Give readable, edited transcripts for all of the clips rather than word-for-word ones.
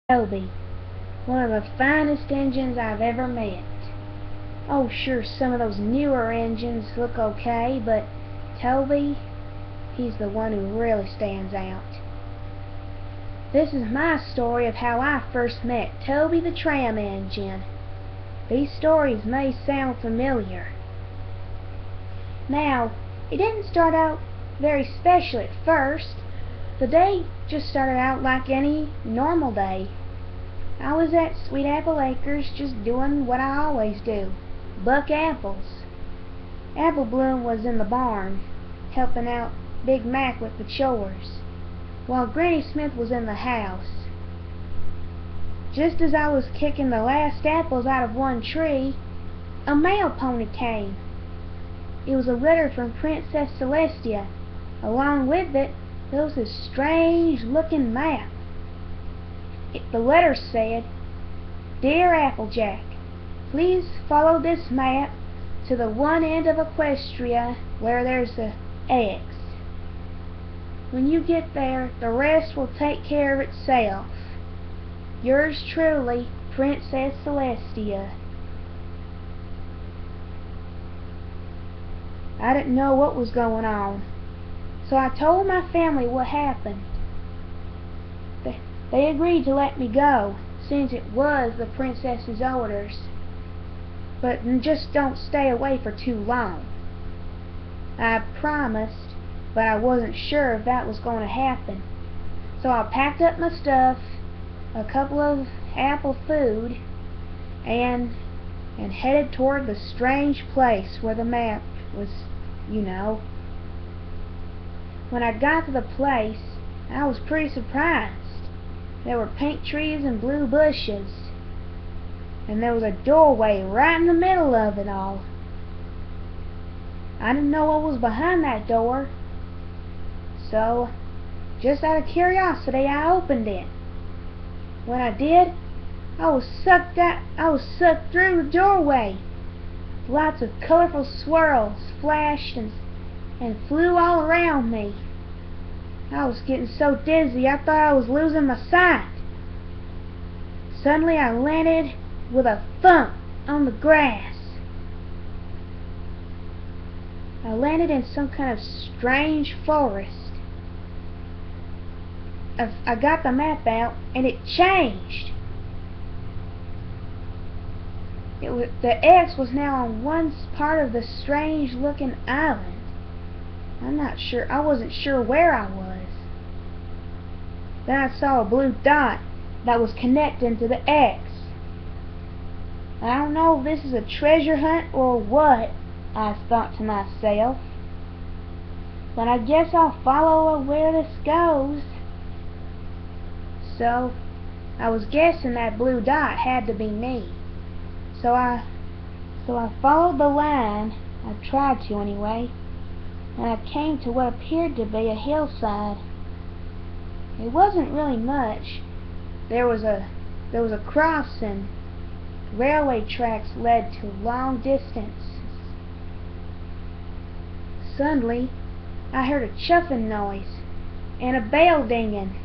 Toby, one of the finest engines I've ever met. Oh, sure, some of those newer engines look okay, but Toby, he's the one who really stands out. This is my story of how I first met Toby the Tram engine. These stories may sound familiar. Now, it didn't start out very special at first. The day just started out like any normal day. I was at Sweet Apple Acres just doing what I always do, buck apples. Apple Bloom was in the barn, helping out Big Mac with the chores, while Granny Smith was in the house. Just as I was kicking the last apples out of one tree, a mail pony came. It was a letter from Princess Celestia. Along with it, there was this strange-looking map. The letter said, "Dear Applejack, please follow this map to the one end of Equestria where there's a X. When you get there, the rest will take care of itself. Yours truly, Princess Celestia." I didn't know what was going on, so I told my family what happened. They agreed to let me go, since it was the princess's orders. But just don't stay away for too long. I promised, but I wasn't sure if that was going to happen. So I packed up my stuff, a couple of apple food, and headed toward the strange place where the map was, When I got to the place, I was pretty surprised. There were pink trees and blue bushes, and there was a doorway right in the middle of it all. I didn't know what was behind that door, so just out of curiosity I opened it. When I did, I was sucked through the doorway. Lots of colorful swirls flashed and flew all around me. I was getting so dizzy I thought I was losing my sight. Suddenly I landed with a thump on the grass. I landed in some kind of strange forest. I got the map out and it changed. The X was now on one part of the strange looking island. I wasn't sure where I was. Then I saw a blue dot that was connecting to the X. I don't know if this is a treasure hunt or what, I thought to myself, but I guess I'll follow where this goes. So I was guessing that blue dot had to be me. So I followed the line. I tried to anyway, and I came to what appeared to be a hillside. It wasn't really much. There was a crossing. Railway tracks led to long distances. Suddenly, I heard a chuffing noise and a bell dinging.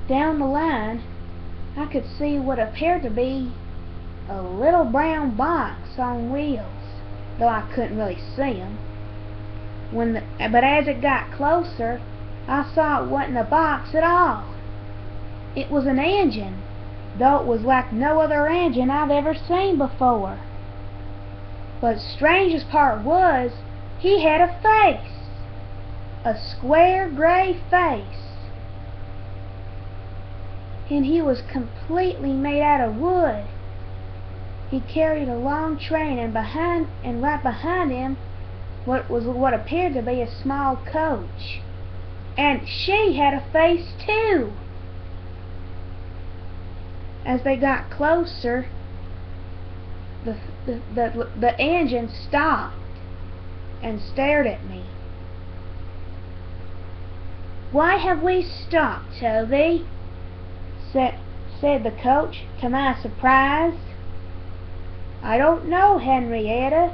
Down the line, I could see what appeared to be a little brown box on wheels, though I couldn't really see them. But as it got closer, I saw it wasn't a box at all. It was an engine, though it was like no other engine I've ever seen before. But the strangest part was, he had a face. A square gray face. And he was completely made out of wood. He carried a long train, and right behind him what appeared to be a small coach. And she had a face too. As they got closer, the engine stopped and stared at me. "Why have we stopped, Toby?" said the coach, to my surprise. "I don't know, Henrietta,"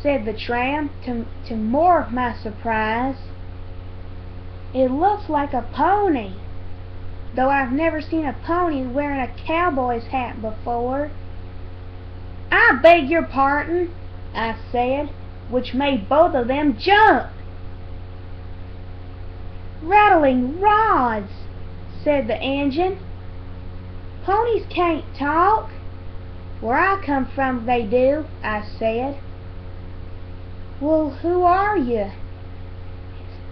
said the tram, to more of my surprise. "It looks like a pony," though I've never seen a pony wearing a cowboy's hat before. "I beg your pardon," I said, which made both of them jump. "Rattling rods," said the engine. "Ponies can't talk." "Where I come from they do," I said. "Well, who are you?"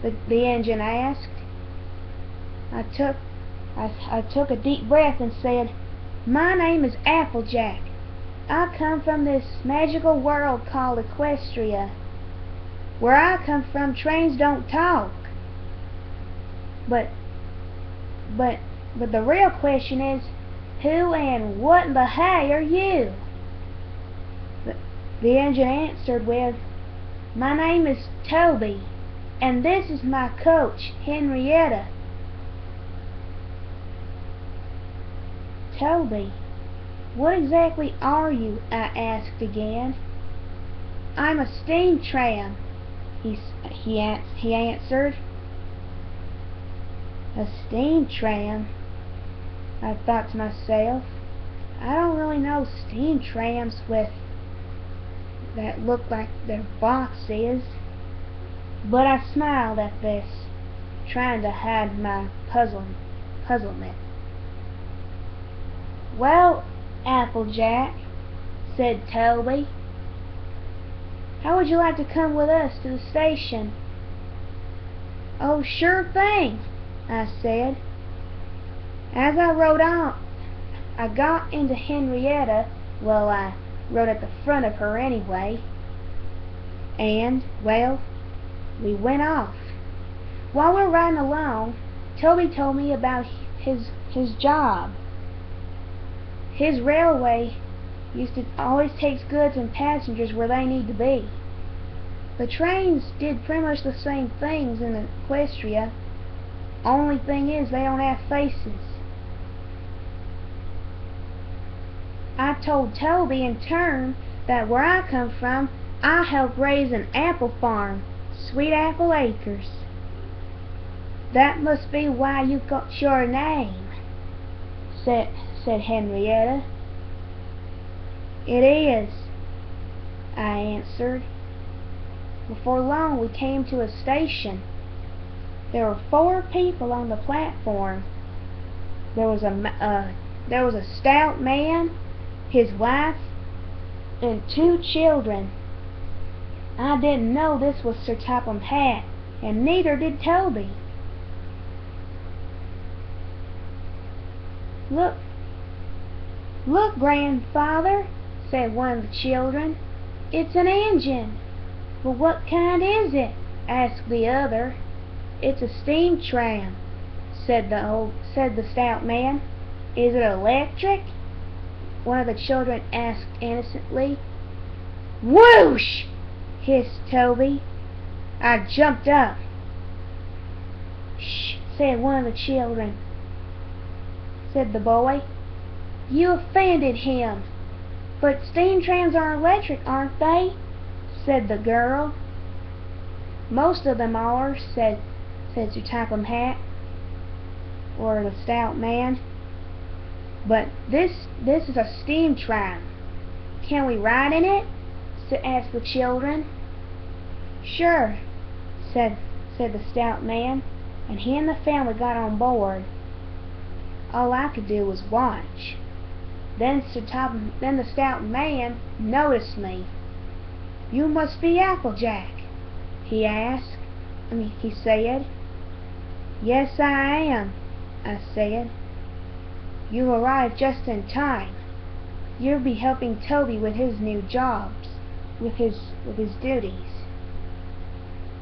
the engine asked. I took a deep breath and said, "My name is Applejack. I come from this magical world called Equestria. Where I come from, trains don't talk." But the real question is, who and what in the hay are you?" The engine answered with, "My name is Toby, and this is my coach, Henrietta." "Toby, what exactly are you?" I asked again. "I'm a steam tram," he answered. A steam tram? I thought to myself, I don't really know steam trams that look like their boxes. But I smiled at this, trying to hide my puzzlement. "Well, Applejack," said Toby, "how would you like to come with us to the station?" "Oh, sure thing," I said. As I rode on, I got into Henrietta. Well, I rode at the front of her anyway. And, well, we went off. While we were riding along, Toby told me about his job. His railway always takes goods and passengers where they need to be. The trains did pretty much the same things in Equestria. Only thing is, they don't have faces. I told Toby in turn that where I come from, I help raise an apple farm, Sweet Apple Acres. "That must be why you got your name," said Henrietta. "It is," I answered. Before long we came to a station. There were 4 people on the platform. There was a stout man, his wife, and 2 children. I didn't know this was Sir Topham Hatt, and neither did Toby. Look, grandfather," said one of the children. "It's an engine." "Well, what kind is it?" asked the other. "It's a steam tram," said the stout man. "Is it electric?" one of the children asked innocently. "Whoosh!" hissed Toby. I jumped up. "Shh!" said one of the children. Said the boy. "You offended him." "But steam trams are electric, aren't they?" said the girl. "Most of them are," said Sir Topham Hatt, or the stout man. "But this is a steam tram. Can we ride in it?" asked the children. "Sure," said the stout man, and he and the family got on board. All I could do was watch. Then the stout man noticed me. "You must be Applejack," he said. "Yes, I am," I said. "You arrived just in time. You'll be helping Toby with his new jobs, with his duties."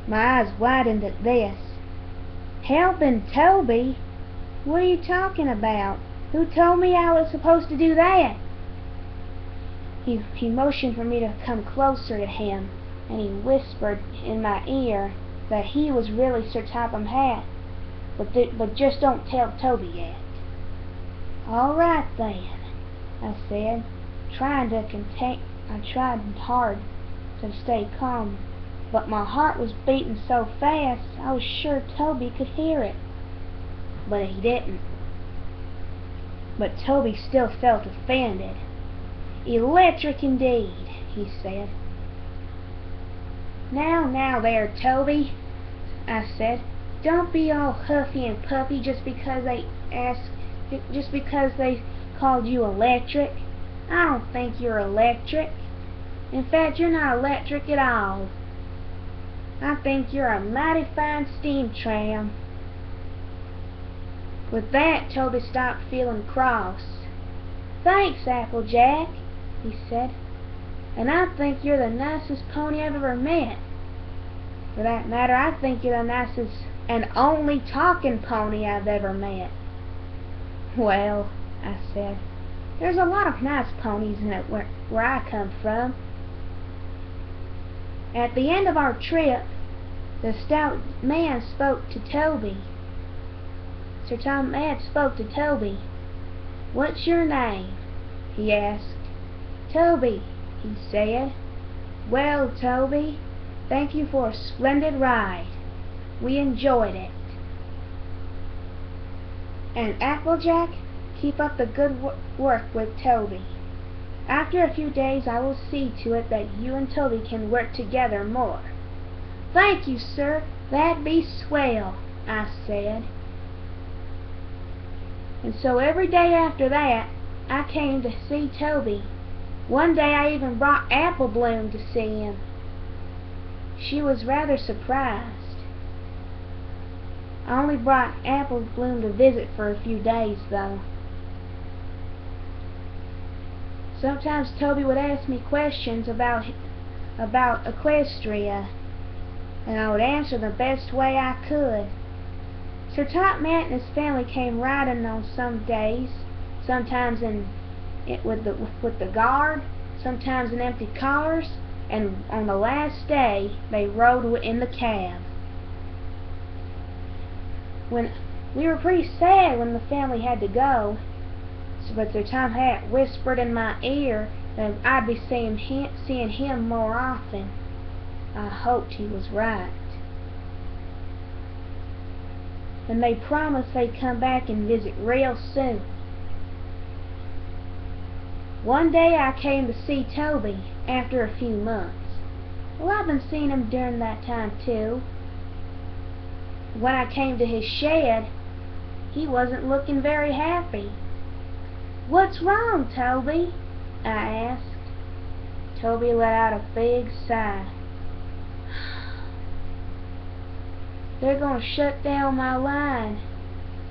My eyes widened at this. "Helping Toby? What are you talking about? Who told me I was supposed to do that?" He motioned for me to come closer to him, and he whispered in my ear that he was really Sir Topham Hatt, but just don't tell Toby yet. "All right then," I said, I tried hard to stay calm, but my heart was beating so fast I was sure Toby could hear it. But he didn't. But Toby still felt offended. "Electric indeed," he said. Now there, Toby," I said. "Don't be all huffy and puffy just because they called you electric. I don't think you're electric. In fact, you're not electric at all. I think you're a mighty fine steam tram." With that, Toby stopped feeling cross. "Thanks, Applejack," he said. "And I think you're the nicest pony I've ever met. For that matter, I think you're the nicest and only talking pony I've ever met." "Well," I said, "there's a lot of nice ponies in it where I come from." At the end of our trip, the stout man spoke to Toby. Sir Tom Mad spoke to Toby. "What's your name?" he asked. "Toby," he said. "Well, Toby, thank you for a splendid ride. We enjoyed it. And Applejack, keep up the good work with Toby. After a few days I will see to it that you and Toby can work together more." "Thank you, sir. That'd be swell," I said. And so every day after that, I came to see Toby. One day I even brought Apple Bloom to see him. She was rather surprised. I only brought Apple Bloom to visit for a few days, though. Sometimes Toby would ask me questions about equestria, and I would answer the best way I could. Sir Top Mat and his family came riding on some days, sometimes with the guard, sometimes in empty cars, and on the last day they rode in the cab. When we were pretty sad when the family had to go, but Sir Tom Hat whispered in my ear that I'd be seeing him more often. I hoped he was right. And they promised they'd come back and visit real soon. One day I came to see Toby after a few months. Well, I've been seeing him during that time too. When I came to his shed, he wasn't looking very happy. "What's wrong, Toby?" I asked. Toby let out a big sigh. "They're going to shut down my line,"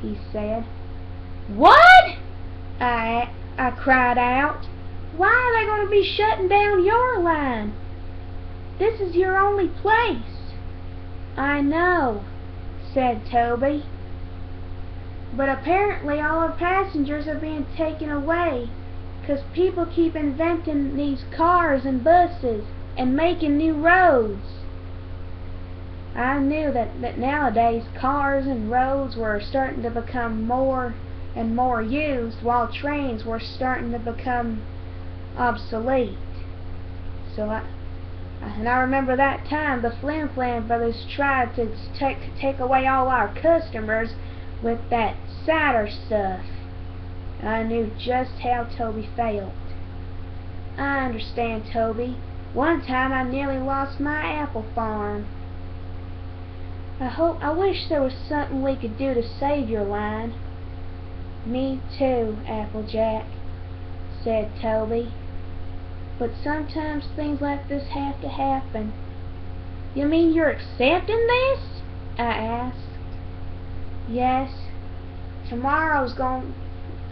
he said. "What?" I cried out. "Why are they going to be shutting down your line? This is your only place." "I know," said Toby. "But apparently all our passengers are being taken away, 'cause people keep inventing these cars and buses and making new roads." I knew that nowadays cars and roads were starting to become more and more used, while trains were starting to become obsolete. So I remember that time the Flim Flam brothers tried to take away all our customers with that cider stuff. I knew just how Toby felt. I understand, Toby. One time I nearly lost my apple farm. I wish there was something we could do to save your line." "Me too, Applejack," said Toby. "But sometimes things like this have to happen." "You mean you're accepting this?" I asked. "Yes.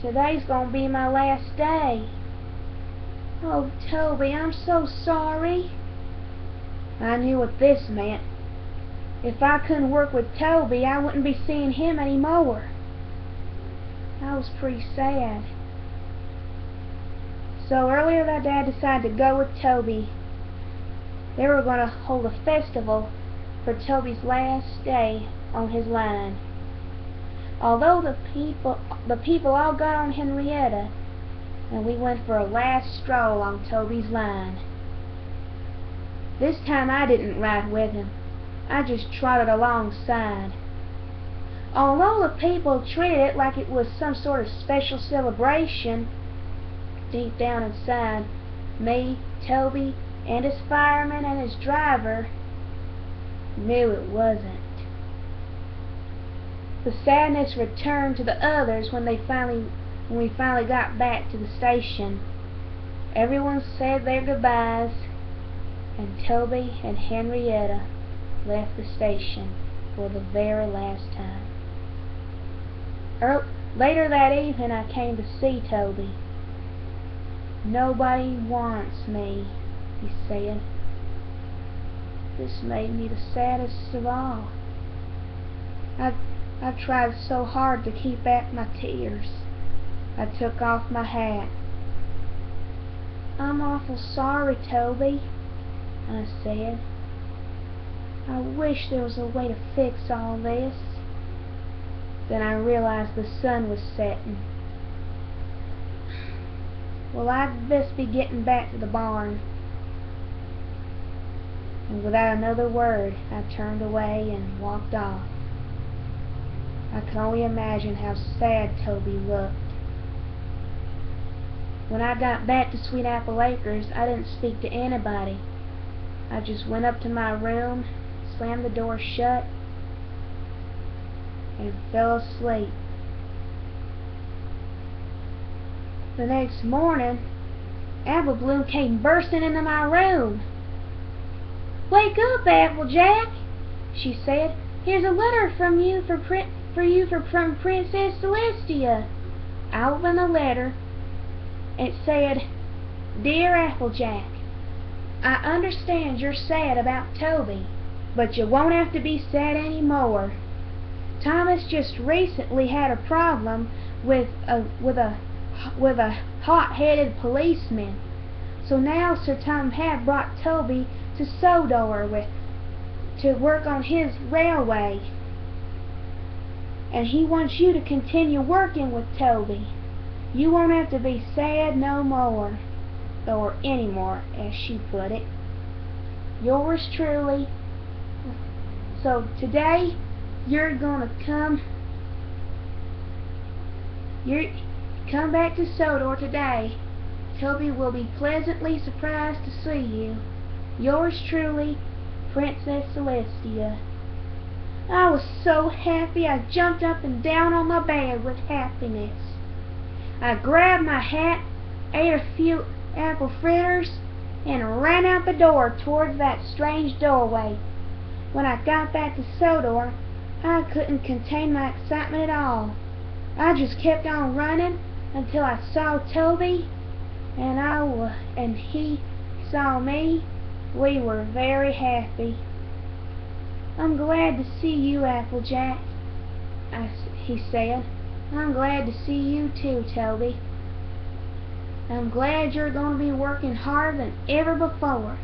Today's gonna be my last day." "Oh, Toby, I'm so sorry." I knew what this meant. If I couldn't work with Toby, I wouldn't be seeing him anymore. I was pretty sad. So earlier that day I decided to go with Toby. They were going to hold a festival for Toby's last day on his line. Although the people all got on Henrietta, and we went for a last stroll on Toby's line. This time I didn't ride with him. I just trotted alongside. Although the people treated it like it was some sort of special celebration, deep down inside, me, Toby, and his fireman and his driver knew it wasn't. The sadness returned to the others when we finally got back to the station. Everyone said their goodbyes, and Toby and Henrietta left the station for the very last time. Later that evening I came to see Toby. "Nobody wants me," he said. This made me the saddest of all. I tried so hard to keep back my tears. I took off my hat. "I'm awful sorry, Toby," I said. "I wish there was a way to fix all this." Then I realized the sun was setting. Well, I'd best be getting back to the barn. And without another word, I turned away and walked off. I could only imagine how sad Toby looked. When I got back to Sweet Apple Acres, I didn't speak to anybody. I just went up to my room, slammed the door shut, and fell asleep. The next morning, Apple Bloom came bursting into my room. "Wake up, Applejack," she said. "Here's a letter from Princess Celestia." I opened the letter. It said, "Dear Applejack, I understand you're sad about Toby, but you won't have to be sad anymore. Thomas just recently had a problem with a hot-headed policeman, so now Sir Tom had brought Toby to Sodor to work on his railway, and he wants you to continue working with Toby. You won't have to be sad no more, or anymore, as she put it. Yours truly. So today you're come back to Sodor today. Toby will be pleasantly surprised to see you. Yours truly, Princess Celestia." I was so happy I jumped up and down on my bed with happiness. I grabbed my hat, ate a few apple fritters, and ran out the door towards that strange doorway. When I got back to Sodor, I couldn't contain my excitement at all. I just kept on running until I saw Toby, and he saw me. We were very happy. "I'm glad to see you, Applejack," he said. "I'm glad to see you too, Toby. I'm glad you're going to be working harder than ever before."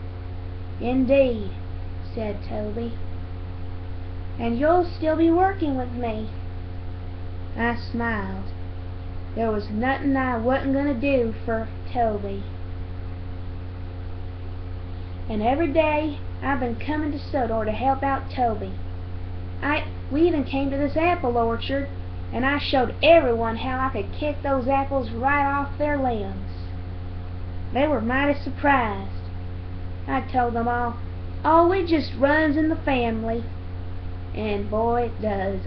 "Indeed," said Toby. "And you'll still be working with me." I smiled. There was nothing I wasn't going to do for Toby. And every day I've been coming to Sodor to help out Toby. We even came to this apple orchard, and I showed everyone how I could kick those apples right off their limbs. They were mighty surprised. I told them all, "Oh, it just runs in the family." And boy, it does.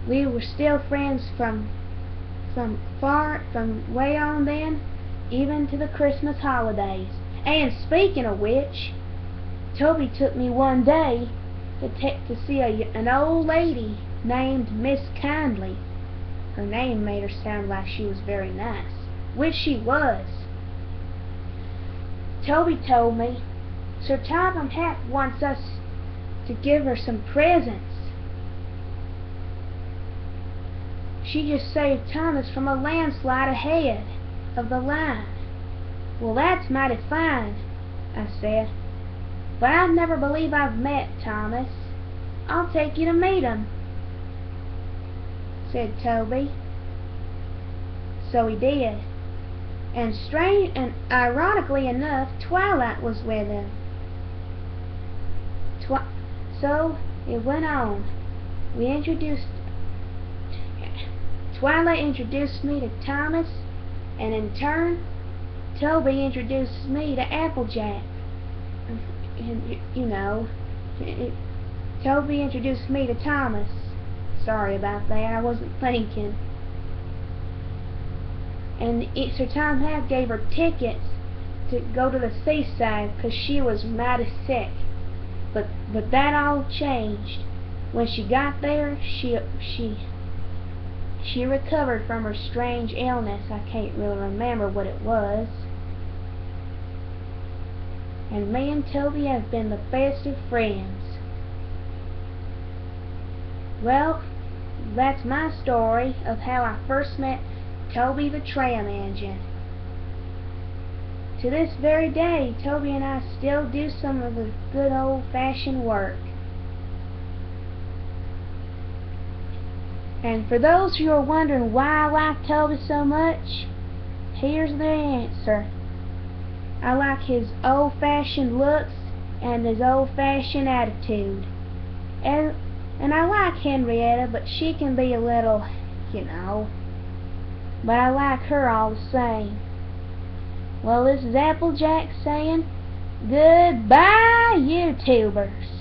We were still friends from way on then, even to the Christmas holidays. And speaking of which, Toby took me one day to see an old lady named Miss Kindly. Her name made her sound like she was very nice, which she was. Toby told me Sir Topham Hatt wants us to give her some presents. She just saved Thomas from a landslide ahead of the line. "Well, that's mighty fine," I said. "But I never believe I've met Thomas. I'll take you to meet him," said Toby. So he did. And ironically enough, Twilight was with him. So it went on. Twilight introduced me to Thomas, and in turn, Toby introduced me to Applejack. And, Toby introduced me to Thomas. Sorry about that, I wasn't thinking. And Sir Tom Hack gave her tickets to go to the seaside because she was mighty sick. But that all changed. When she got there, she recovered from her strange illness. I can't really remember what it was. And me and Toby have been the best of friends. Well, that's my story of how I first met Toby the Tram Engine. To this very day, Toby and I still do some of the good old-fashioned work. And for those who are wondering why I like Toby so much, here's the answer. I like his old-fashioned looks and his old-fashioned attitude. And I like Henrietta, but she can be a little, but I like her all the same. Well, this is Applejack saying, goodbye, YouTubers.